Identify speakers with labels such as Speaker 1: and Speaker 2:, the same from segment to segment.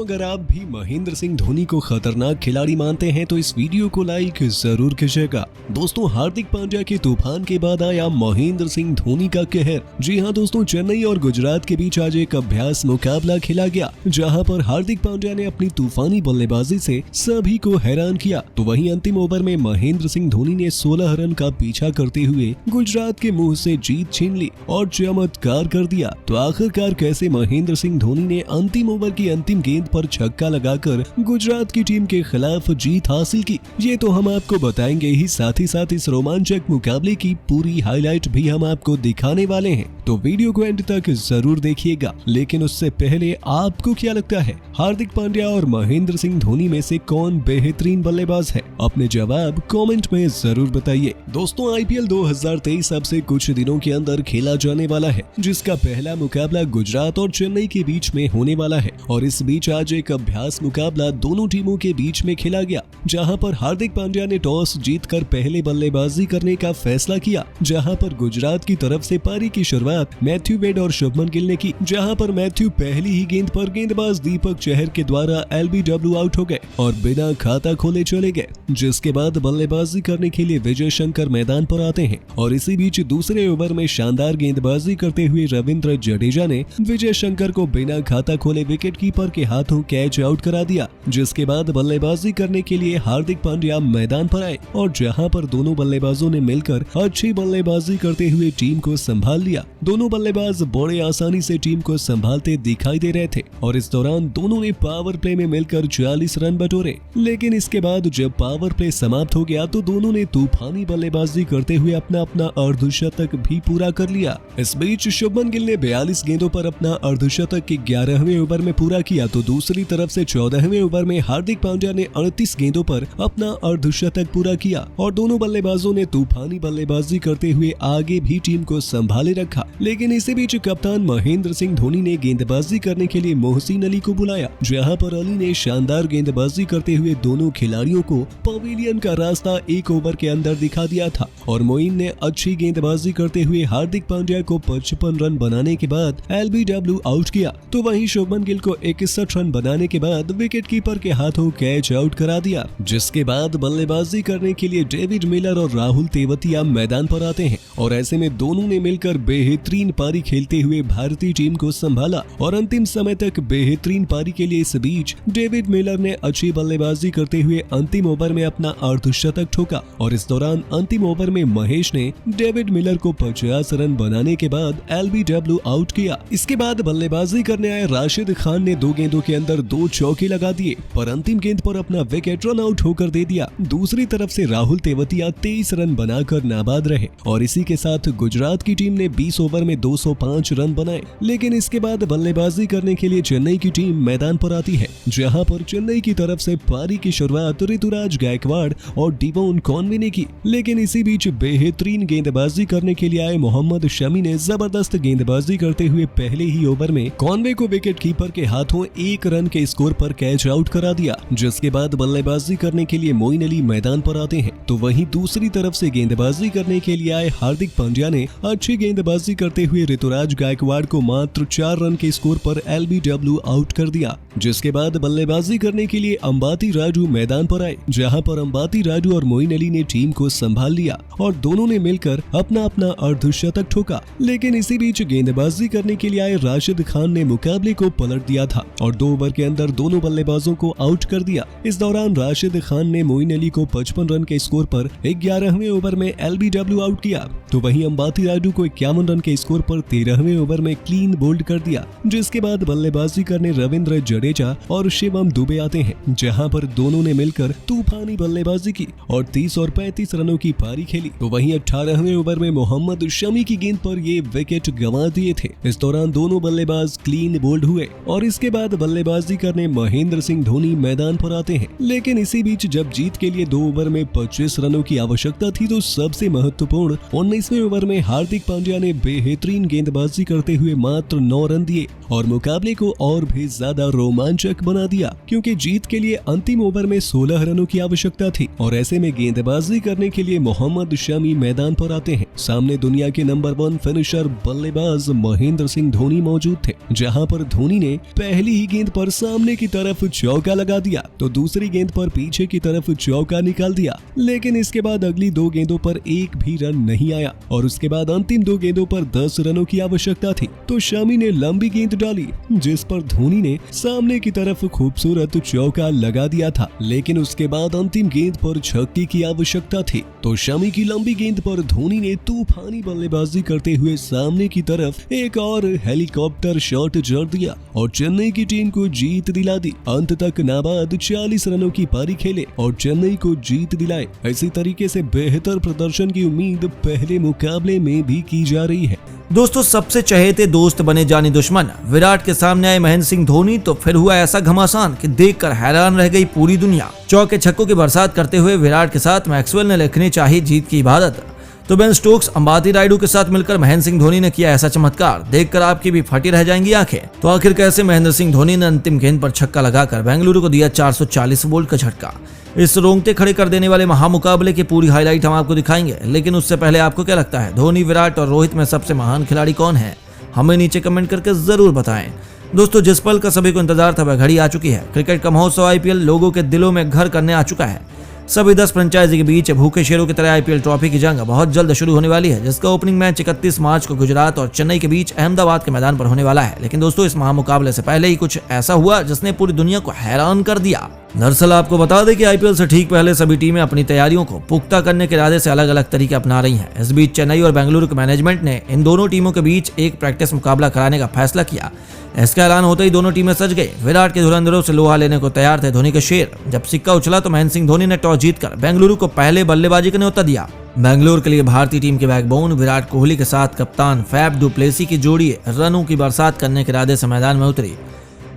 Speaker 1: अगर आप भी महेंद्र सिंह धोनी को खतरनाक खिलाड़ी मानते हैं तो इस वीडियो को लाइक जरूर कीजिएगा। दोस्तों, हार्दिक पांड्या के तूफान के बाद आया महेंद्र सिंह धोनी का कहर। जी हां दोस्तों, चेन्नई और गुजरात के बीच आज एक अभ्यास मुकाबला खेला गया, जहां पर हार्दिक पांड्या ने अपनी तूफानी बल्लेबाजी से सभी को हैरान किया। तो वहीं अंतिम ओवर में महेंद्र सिंह धोनी ने 16 रन का पीछा करते हुए गुजरात के मुंह से जीत छीन ली और चमत्कार कर दिया। तो आखिरकार कैसे महेंद्र सिंह धोनी ने अंतिम ओवर की अंतिम गेंद पर छक्का लगाकर गुजरात की टीम के खिलाफ जीत हासिल की, ये तो हम आपको बताएंगे ही। साथ ही साथ इस रोमांचक मुकाबले की पूरी हाईलाइट भी हम आपको दिखाने वाले हैं, तो वीडियो को एंड तक जरूर देखिएगा। लेकिन उससे पहले आपको क्या लगता है, हार्दिक पांड्या और महेंद्र सिंह धोनी में से कौन बेहतरीन बल्लेबाज है? अपने जवाब कमेंट में जरूर बताइए। दोस्तों, आईपीएल 2023 अब से कुछ दिनों के अंदर खेला जाने वाला है, जिसका पहला मुकाबला गुजरात और चेन्नई के बीच में होने वाला है। और इस बीच आज एक अभ्यास मुकाबला दोनों टीमों के बीच में खेला गया, जहां पर हार्दिक पांड्या ने टॉस जीतकर पहले बल्लेबाजी करने का फैसला किया। जहां पर गुजरात की तरफ से पारी की शुरुआत मैथ्यू वेड और शुभमन गिल ने की, जहां पर मैथ्यू पहली ही गेंद पर गेंदबाज दीपक चहर के द्वारा एलबीडब्ल्यू आउट हो गए और बिना खाता खोले चले गए। जिसके बाद बल्लेबाजी करने के लिए विजय शंकर मैदान पर आते हैं और इसी बीच दूसरे ओवर में शानदार गेंदबाजी करते हुए रविंद्र जडेजा ने विजय शंकर को बिना खाता खोले विकेट कीपर के हाथों कैच आउट करा दिया। जिसके बाद बल्लेबाजी करने के लिए हार्दिक पांड्या मैदान पर आए और जहां पर दोनों बल्लेबाजों ने मिलकर अच्छी बल्लेबाजी करते हुए टीम को संभाल लिया। दोनों बल्लेबाज बड़े आसानी से टीम को संभालते दिखाई दे रहे थे और इस दौरान दोनों ने पावर प्ले में मिलकर 40 रन बटोरे। लेकिन इसके बाद जब पावर प्ले समाप्त हो गया तो दोनों ने तूफानी बल्लेबाजी करते हुए अपना अर्धशतक भी पूरा कर लिया। इस बीच शुभमन गिल ने 42 गेंदों पर अपना अर्धशतक के 11वें ओवर में पूरा किया, तो दूसरी तरफ से 14वें ओवर में हार्दिक पांड्या ने 38 गेंदों पर अपना अर्धशतक पूरा किया और दोनों बल्लेबाजों ने तूफानी बल्लेबाजी करते हुए आगे भी टीम को संभाले रखा। लेकिन इसी बीच कप्तान महेंद्र सिंह धोनी ने गेंदबाजी करने के लिए मोहसिन अली को बुलाया, जहां पर अली ने शानदार गेंदबाजी करते हुए दोनों खिलाड़ियों को पवेलियन का रास्ता एक ओवर के अंदर दिखा दिया था और मोइन ने अच्छी गेंदबाजी करते हुए हार्दिक पांड्या को 55 रन बनाने के बाद एलबीडब्ल्यू आउट किया। तो वहीं शुभमन गिल को 61 रन बनाने के बाद विकेट कीपर के हाथों कैच आउट करा दिया। जिसके बाद बल्लेबाजी करने के लिए डेविड मिलर और राहुल तेवतिया मैदान पर आते हैं और ऐसे में दोनों ने मिलकर बेहतरीन पारी खेलते हुए भारतीय टीम को संभाला और अंतिम समय तक बेहतरीन पारी के लिए इस बीच डेविड मिलर ने अच्छी बल्लेबाजी करते हुए अंतिम ओवर में अपना अर्धशतक ठोका और इस दौरान अंतिम ओवर में महेश ने डेविड मिलर को 50 रन बनाने के बाद एलबीडब्ल्यू आउट किया। इसके बाद बल्लेबाजी करने आए राशिद खान ने 2 गेंदों के अंदर 2 चौके लगा दिए, पर अंतिम गेंद पर अपना विकेट रन आउट होकर दे दिया। दूसरी तरफ से राहुल तेवतिया 23 रन बनाकर नाबाद रहे और इसी के साथ गुजरात की टीम ने 20 ओवर में 205 रन बनाए। लेकिन इसके बाद बल्लेबाजी करने के लिए चेन्नई की टीम मैदान पर आती है, जहां पर चेन्नई की तरफ से पारी की शुरुआत ऋतुराज गायकवाड़ और डिवोन कॉनवे ने की। लेकिन इसी बीच बेहतरीन गेंदबाजी करने के लिए आए मोहम्मद शमी ने जबरदस्त गेंदबाजी करते हुए पहले ही ओवर में कॉनवे को विकेट कीपर के हाथों 1 रन के स्कोर पर कैच आउट करा दिया। जिसके बाद बल्लेबाजी करने के लिए मोइन अली मैदान पर आते हैं, तो वहीं दूसरी तरफ से गेंदबाजी करने के लिए आए हार्दिक पांड्या ने अच्छी गेंदबाजी करते हुए ऋतुराज गायकवाड़ को मात्र 4 रन के स्कोर पर एलबीडब्ल्यू आउट कर दिया। जिसके बाद बल्लेबाजी करने के लिए अंबाती राजू मैदान पर आए, जहां पर अंबाती राजू और मोइन अली ने टीम को संभाल लिया और दोनों ने मिलकर अपना अर्धशतक ठोका। लेकिन इसी बीच गेंदबाजी करने के लिए आए राशिद खान ने मुकाबले को पलट दिया था और 2 ओवर के अंदर दोनों बल्लेबाजों को आउट कर दिया। इस दौरान राशिद खान ने मोइन अली को 55 रन के स्कोर पर 11वें ओवर में एलबीडब्ल्यू आउट किया, तो वहीं अंबाती राजू को 51 रन के स्कोर पर 13वें ओवर में क्लीन बोल्ड कर दिया। जिसके बाद बल्लेबाजी करने रविंद्र जडेजा और शिवम दुबे आते हैं, जहां पर दोनों ने मिलकर तूफानी बल्लेबाजी की और 30 और 35 रनों की पारी खेली। तो वहीं 18वें ओवर में मोहम्मद शमी की गेंद पर ये विकेट गंवा दिए थे। इस दौरान दोनों बल्लेबाज क्लीन बोल्ड हुए और इसके बाद बल्लेबाजी करने महेंद्र सिंह धोनी मैदान पर आते हैं। लेकिन इसी बीच जब जीत के लिए 2 ओवर में 25 रनों की आवश्यकता थी, तो सबसे महत्वपूर्ण 19वें ओवर में हार्दिक पांड्या ने बेहतरीन गेंदबाजी करते हुए मात्र 9 रन दिए और मुकाबले को और भी ज्यादा रोमांचक बना दिया, क्योंकि जीत के लिए अंतिम ओवर में 16 रनों की आवश्यकता थी और ऐसे में गेंदबाजी करने के लिए मोहम्मद शमी मैदान पर आते हैं। सामने दुनिया के नंबर 1 फिनिशर बल्लेबाज महेंद्र सिंह धोनी मौजूद थे, जहां पर धोनी ने पहली ही गेंद पर सामने की तरफ चौका लगा दिया तो दूसरी गेंद पर पीछे की तरफ चौका निकाल दिया, लेकिन इसके बाद अगली 2 गेंदों पर एक भी रन नहीं आया और उसके बाद अंतिम 2 गेंदों पर 10 रनों की आवश्यकता थी तो शमी ने लंबी गेंद डाली जिस पर धोनी ने सामने की तरफ खूबसूरत चौका लगा दिया था, लेकिन उसके बाद अंतिम गेंद पर छक्के की आवश्यकता थी तो शमी की लंबी गेंद पर धोनी ने तूफानी बल्लेबाजी करते हुए सामने की तरफ एक और हेलीकॉप्टर शॉट जड़ दिया और चेन्नई की टीम को जीत दिला दी। अंत तक नाबाद 40 रनों की पारी खेले और चेन्नई को जीत दिलाए। इसी तरीके से बेहतर प्रदर्शन की उम्मीद पहले मुकाबले में भी की जा रही है।
Speaker 2: दोस्तों, सबसे चहेते दोस्त बने जानी दुश्मन विराट के सामने आए महेंद्र सिंह धोनी तो फिर हुआ ऐसा घमासान कि देखकर हैरान रह गई पूरी दुनिया। चौके छक्कों की बरसात करते हुए विराट के साथ मैक्सवेल ने लिखनी चाहिए जीत की इबादत, तो बेन स्टोक्स अंबाती रायडू के साथ मिलकर महेंद्र सिंह धोनी ने किया ऐसा चमत्कार, देखकर आपकी भी फटी रह जाएंगी आंखें। तो आखिर कैसे महेंद्र सिंह धोनी ने अंतिम गेंद पर छक्का लगाकर बेंगलुरु को दिया 440 वोल्ट का झटका। इस रोंगटे खड़े कर देने वाले महामुकाबले की पूरी हाईलाइट हम आपको दिखाएंगे, लेकिन उससे पहले आपको क्या लगता है धोनी, विराट और रोहित में सबसे महान खिलाड़ी कौन है? हमें नीचे कमेंट करके जरूर बताएं। दोस्तों, जिस पल का सभी को इंतजार था वह घड़ी आ चुकी है। क्रिकेट का महोत्सव IPL लोगों के दिलों में घर करने आ चुका है। सभी 10 फ्रेंचाइजी के बीच भूखे शेरों की तरह IPL ट्रॉफी की जंग बहुत जल्द शुरू होने वाली है, जिसका ओपनिंग मैच 31 मार्च को गुजरात और चेन्नई के बीच अहमदाबाद के मैदान पर होने वाला है। लेकिन दोस्तों, इस महामुकाबले से पहले ही कुछ ऐसा हुआ जिसने पूरी दुनिया को हैरान कर दिया। दरअसल आपको बता दें कि IPL से ठीक पहले सभी टीमें अपनी तैयारियों को पुख्ता करने के इरादे से अलग अलग तरीके अपना रही हैं। इस बीच चेन्नई और बेंगलुरु के मैनेजमेंट ने इन दोनों टीमों के बीच एक प्रैक्टिस मुकाबला कराने का फैसला किया। इसका ऐलान होते ही दोनों टीमें सज गई। विराट के धुरंधरों से लोहा लेने को तैयार थे धोनी के शेर। जब सिक्का उछला तो महेंद्र सिंह धोनी ने टॉस जीतकर बेंगलुरु को पहले बल्लेबाजी का न्योता दिया। बेंगलुरु के लिए भारतीय टीम के बैकबोन विराट कोहली के साथ कप्तान फैफ डु प्लेसी की जोड़ी रनों की बरसात करने के इरादे से मैदान में उतरी।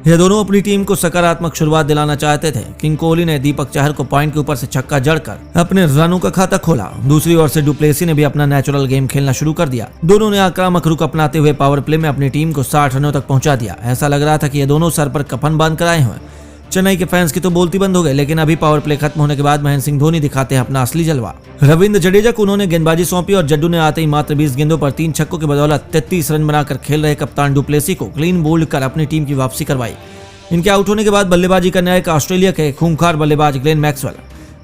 Speaker 2: ये दोनों अपनी टीम को सकारात्मक शुरुआत दिलाना चाहते थे। किंग कोहली ने दीपक चहर को पॉइंट के ऊपर से छक्का जड़कर अपने रनों का खाता खोला। दूसरी ओर से डुप्लेसी ने भी अपना नेचुरल गेम खेलना शुरू कर दिया। दोनों ने आक्रामक रुख अपनाते हुए पावर प्ले में अपनी टीम को 60 रनों तक पहुंचा दिया। ऐसा लग रहा था कि ये दोनों सर पर कफन बांध कर आए हुए। चेन्नई के फैंस की तो बोलती बंद हो गई, लेकिन अभी पावर प्ले खत्म होने के बाद महेंद्र सिंह धोनी दिखाते हैं अपना असली जलवा। रविंद्र जडेजा को उन्होंने गेंदबाजी सौंपी और जड्डू ने आते ही मात्र 20 गेंदों पर 3 छक्कों की बदौलत 33 रन बनाकर खेल रहे कप्तान डुप्लेसी को क्लीन बोल्ड कर अपनी टीम की वापसी करवाई। इनके आउट होने के बाद बल्लेबाजी करने आए ऑस्ट्रेलिया के खूंखार बल्लेबाज ग्लेन मैक्सवेल।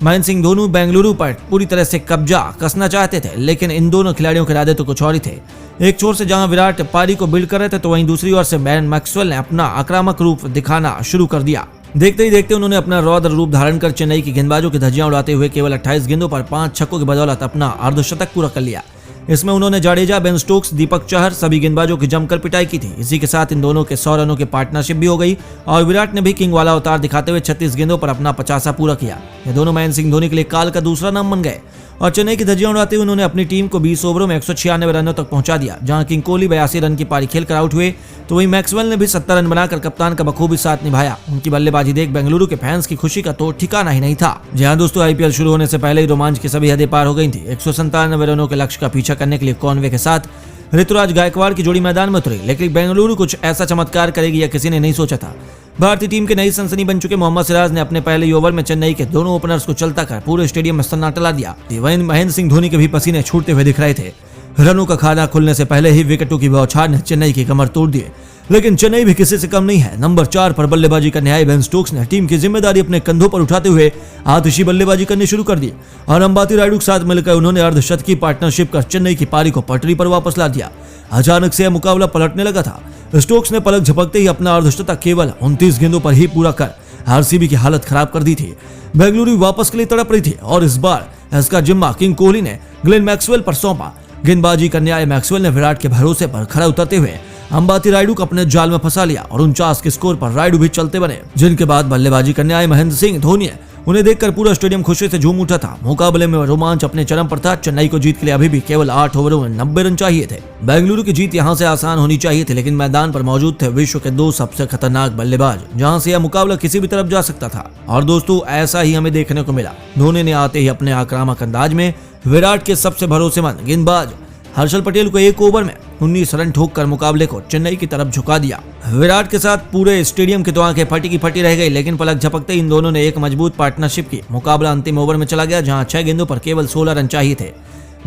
Speaker 2: महेंद्र सिंह धोनी बेंगलुरु पर पूरी तरह से कब्जा कसना चाहते थे, लेकिन इन दोनों खिलाड़ियों के इरादे तो कुछ और ही थे। एक छोर से जहां विराट पारी को बिल्ड कर रहे थे, तो वहीं दूसरी ओर से ग्लेन मैक्सवेल ने अपना आक्रामक रूप दिखाना शुरू कर दिया। देखते ही देखते उन्होंने अपना रौद्र रूप धारण कर चेन्नई की गेंदबाजों की धज्जियां उड़ाते हुए केवल 28 गेंदों पर 5 छक्कों की बदौलत अपना अर्धशतक पूरा कर लिया। इसमें उन्होंने जडेजा, बेन स्टोक्स, दीपक चहर सभी गेंदबाजों की जमकर पिटाई की थी। इसी के साथ इन दोनों के 100 रनों की पार्टनरशिप भी हो गई और विराट ने भी किंग वाला अवतार दिखाते हुए 36 गेंदों पर अपना 50 पूरा किया। ये दोनों महेंद्र सिंह धोनी के लिए काल का दूसरा नाम बन गए और चेन्नई की धज्जियां उड़ाते हुए उन्होंने अपनी टीम को 20 ओवरों में 196 रनों तक पहुंचा दिया। जहां किंग कोहली 82 रन की पारी खेलकर आउट हुए, तो वहीं मैक्सवेल ने भी 70 रन बनाकर कप्तान का बखूबी साथ निभाया। उनकी बल्लेबाजी देख बेंगलुरु के फैंस की खुशी का तो ठिकाना ही नहीं था। जहां दोस्तों IPL शुरू होने से पहले ही रोमांच की सभी हदें पार हो गई थी। 197 रनों के लक्ष्य का पीछा करने के लिए कॉनवे के साथ ऋतुराज गायकवाड़ की जोड़ी मैदान में उतरी, लेकिन बेंगलुरु कुछ ऐसा चमत्कार करेगी यह किसी ने नहीं सोचा था। भारतीय टीम के नई सनसनी बन चुके मोहम्मद सिराज ने अपने पहले ओवर में चेन्नई के दोनों ओपनर्स को चलता कर पूरे स्टेडियम में सन्नाटा ला दिया। वहीं महेंद्र सिंह धोनी के भी पसीने छूटते हुए दिख रहे थे। रनों का खाना खुलने से पहले ही विकेटों की बौछार ने चेन्नई की कमर तोड़ दी। लेकिन चेन्नई भी किसी से कम नहीं है। नंबर 4 पर बल्लेबाजी करने आए बेन स्टोक्स ने टीम की जिम्मेदारी अपने कंधों पर उठाते हुए आतिशी बल्लेबाजी करनी शुरू कर दी और अंबाती रायडू के साथ मिलकर उन्होंने अर्धशतकी पार्टनरशिप कर चेन्नई की पारी को पटरी पर वापस ला दिया। अचानक से यह मुकाबला पलटने लगा था। स्टोक्स ने पलक झपकते ही अपना अर्धशतक केवल 29 गेंदों पर ही पूरा कर RCB की हालत खराब कर दी थी। बेंगलुरु वापस के लिए तड़प रही थी और इस बार इसका जिम्मा किंग कोहली ने ग्लेन मैक्सवेल पर सौंपा। गेंदबाजी करने आए मैक्सवेल ने विराट के भरोसे पर खरा उतरते हुए अंबाती रायडू को अपने जाल में फंसा लिया और 49 के स्कोर पर रायडू भी चलते बने, जिनके बाद बल्लेबाजी करने आए महेंद्र सिंह धोनी। उन्हें देखकर पूरा स्टेडियम खुशी से झूम उठा था। मुकाबले में रोमांच अपने चरम पर था। चेन्नई को जीत के लिए अभी भी केवल 8 ओवरों में 90 रन चाहिए थे। बेंगलुरु की जीत यहां से आसान होनी चाहिए थी, लेकिन मैदान पर मौजूद थे विश्व के 2 सबसे खतरनाक बल्लेबाज, जहां से यह मुकाबला किसी भी तरफ जा सकता था। और दोस्तों, ऐसा ही हमें देखने को मिला। धोनी ने आते ही अपने आक्रामक अंदाज में विराट के सबसे भरोसेमंद गेंदबाज हर्षल पटेल को 1 ओवर में 19 रन ठोककर मुकाबले को चेन्नई की तरफ झुका दिया। विराट के साथ पूरे स्टेडियम की तो आंखें फटी की फटी रह गई, लेकिन पलक झपकते इन दोनों ने एक मजबूत पार्टनरशिप की। मुकाबला अंतिम ओवर में चला गया, जहां 6 गेंदों पर केवल 16 रन चाहिए थे।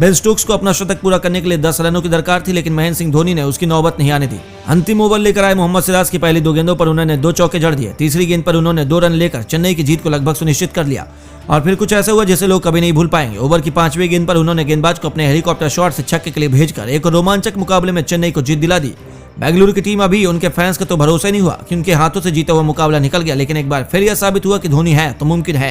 Speaker 2: बेन स्टोक्स को अपना शतक पूरा करने के लिए 10 रनों की दरकार थी, लेकिन महेंद्र सिंह धोनी ने उसकी नौबत नहीं आने दी। अंतिम ओवर लेकर आए मोहम्मद सिराज की पहली 2 गेंदों पर उन्होंने 2 चौके जड़ दिए। तीसरी गेंद पर उन्होंने 2 रन लेकर चेन्नई की जीत को लगभग सुनिश्चित कर लिया और फिर कुछ ऐसा हुआ जिसे लोग कभी नहीं भूल पाएंगे। ओवर की 5वीं गेंद पर उन्होंने गेंदबाज को अपने हेलीकॉप्टर शॉट से छक्के के लिए भेजकर एक रोमांचक मुकाबले में चेन्नई को जीत दिला दी। बेंगलुरु की टीम अभी उनके फैंस का तो भरोसा ही नहीं हुआ कि उनके हाथों से जीता हुआ मुकाबला निकल गया, लेकिन एक बार फिर यह साबित हुआ कि धोनी है तो मुमकिन है।